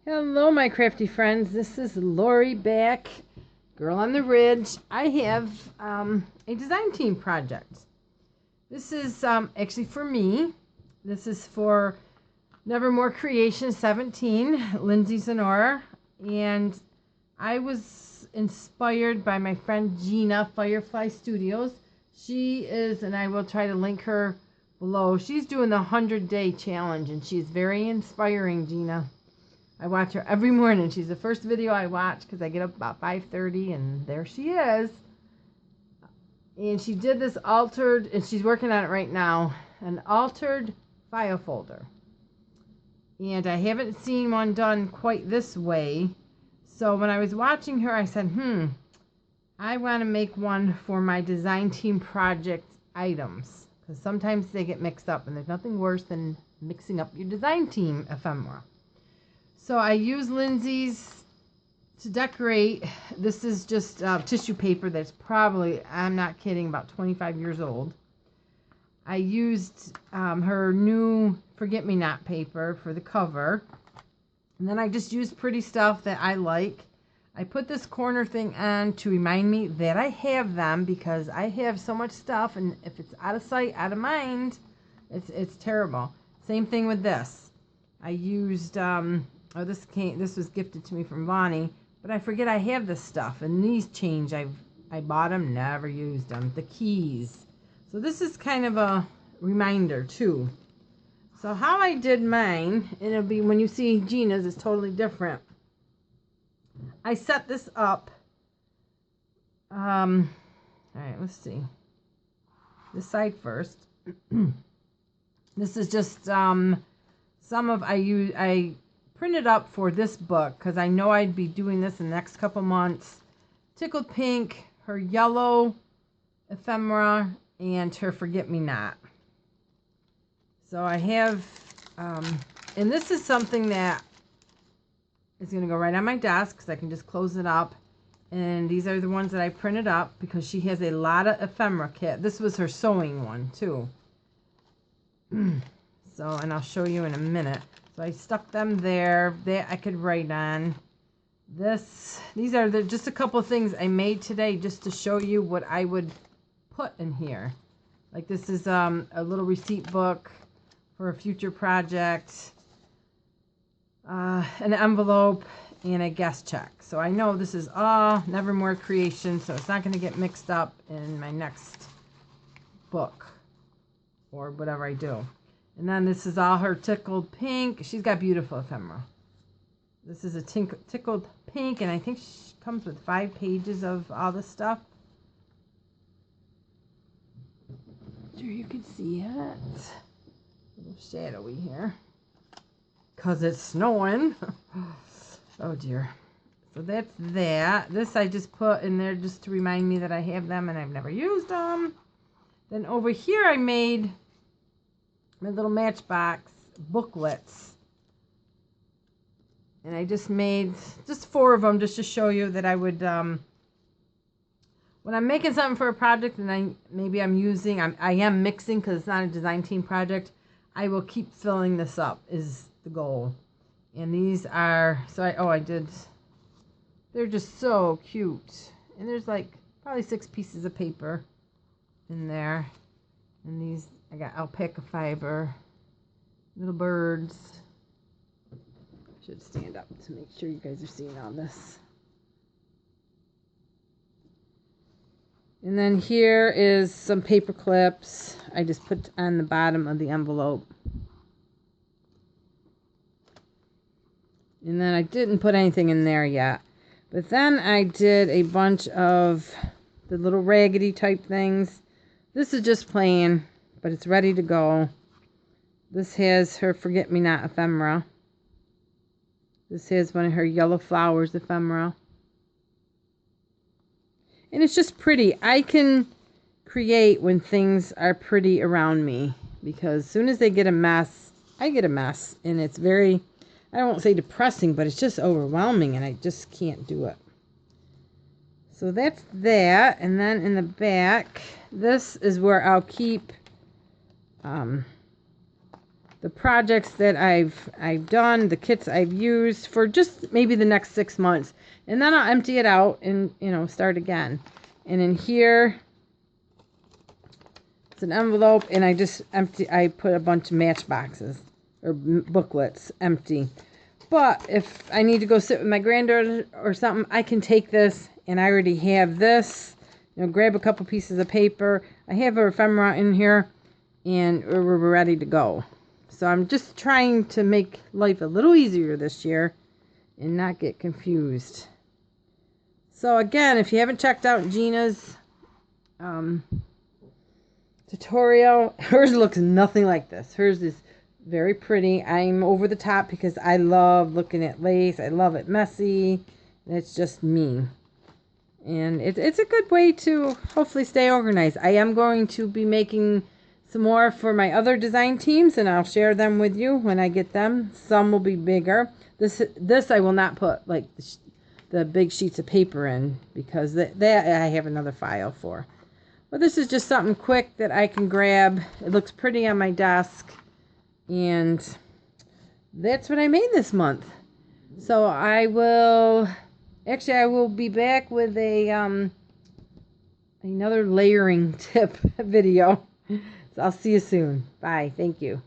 Hello, my crafty friends. This is Laurie back, Girl on the Ridge. I have a design team project. This is actually for me. This is for Nevermorecreation17, Lindsays and Aura. And I was inspired by my friend Gina, Fireflystudios. She is, and I will try to link her below. She's doing the 100-day challenge, and she's very inspiring, Gina. I watch her every morning. She's the first video I watch because I get up about 5:30, and there she is. And she did this altered, and she's working on it right now, an altered file folder. And I haven't seen one done quite this way. So when I was watching her, I said, I want to make one for my design team project items. Because sometimes they get mixed up, and there's nothing worse than mixing up your design team ephemera. So I use Lindsays to decorate. This is just tissue paper that's probably, I'm not kidding, about 25 years old. I used her new forget-me-not paper for the cover. And then I just used pretty stuff that I like. I put this corner thing on to remind me that I have them, because I have so much stuff, and if it's out of sight, out of mind, it's terrible. Same thing with this. I used... this was gifted to me from Bonnie, but I forget I have this stuff, and these change. I bought them, never used them. The keys. So this is kind of a reminder too. So how I did mine, it'll be when you see Gina's, it's totally different. I set this up. All right, let's see. This side first. This is just some of I printed up for this book because I know I'd be doing this in the next couple months. Tickled Pink, her yellow ephemera, and her forget-me-not. So I have, and this is something that is going to go right on my desk because I can just close it up. And these are the ones that I printed up because she has a lot of ephemera kit. This was her sewing one too. So, and I'll show you in a minute. So I stuck them there. That I could write on. These are just a couple of things I made today just to show you what I would put in here. Like this is a little receipt book for a future project, an envelope, and a guest check. So I know this is all Nevermore Creation, so it's not going to get mixed up in my next book or whatever I do. And then this is all her Tickled Pink. She's got beautiful ephemera. This is a Tickled Pink, and I think she comes with 5 pages of all this stuff. Sure you can see it. A little shadowy here. Because it's snowing. Oh dear. So that's that. This I just put in there just to remind me that I have them and I've never used them. Then over here I made my little Matchbox booklets, and I just made just 4 of them just to show you that I would when I'm making something for a project and I am mixing because it's not a design team project, I will keep filling this up is the goal. And these are they're just so cute, and there's like probably 6 pieces of paper in there, and these I got alpaca fiber, little birds. I should stand up to make sure you guys are seeing all this. And then here is some paper clips I just put on the bottom of the envelope. And then I didn't put anything in there yet. But then I did a bunch of the little raggedy type things. This is just plain, but it's ready to go. This has her forget-me-not ephemera. This has one of her yellow flowers ephemera. And it's just pretty. I can create when things are pretty around me, because as soon as they get a mess, I get a mess. And it's very, I won't say depressing, but it's just overwhelming, and I just can't do it. So that's that. And then in the back, this is where I'll keep the projects that I've done, the kits I've used for just maybe the next 6 months. And then I'll empty it out and, start again. And in here, it's an envelope, and I put a bunch of matchboxes or booklets empty. But if I need to go sit with my granddaughter or something, I can take this, and I already have this. Grab a couple pieces of paper. I have an ephemera in here, and we're ready to go. So I'm just trying to make life a little easier this year and not get confused. So again, if you haven't checked out Gina's tutorial, hers looks nothing like this. Hers is very pretty. I'm over the top because I love looking at lace. I love it messy. It's just me. And it's a good way to hopefully stay organized. I am going to be making some more for my other design teams, and I'll share them with you when I get them. Some will be bigger. This I will not put like the big sheets of paper in, because that I have another file for. But this is just something quick that I can grab. It looks pretty on my desk, and that's what I made this month. So I will be back with a another layering tip video. So I'll see you soon. Bye. Thank you.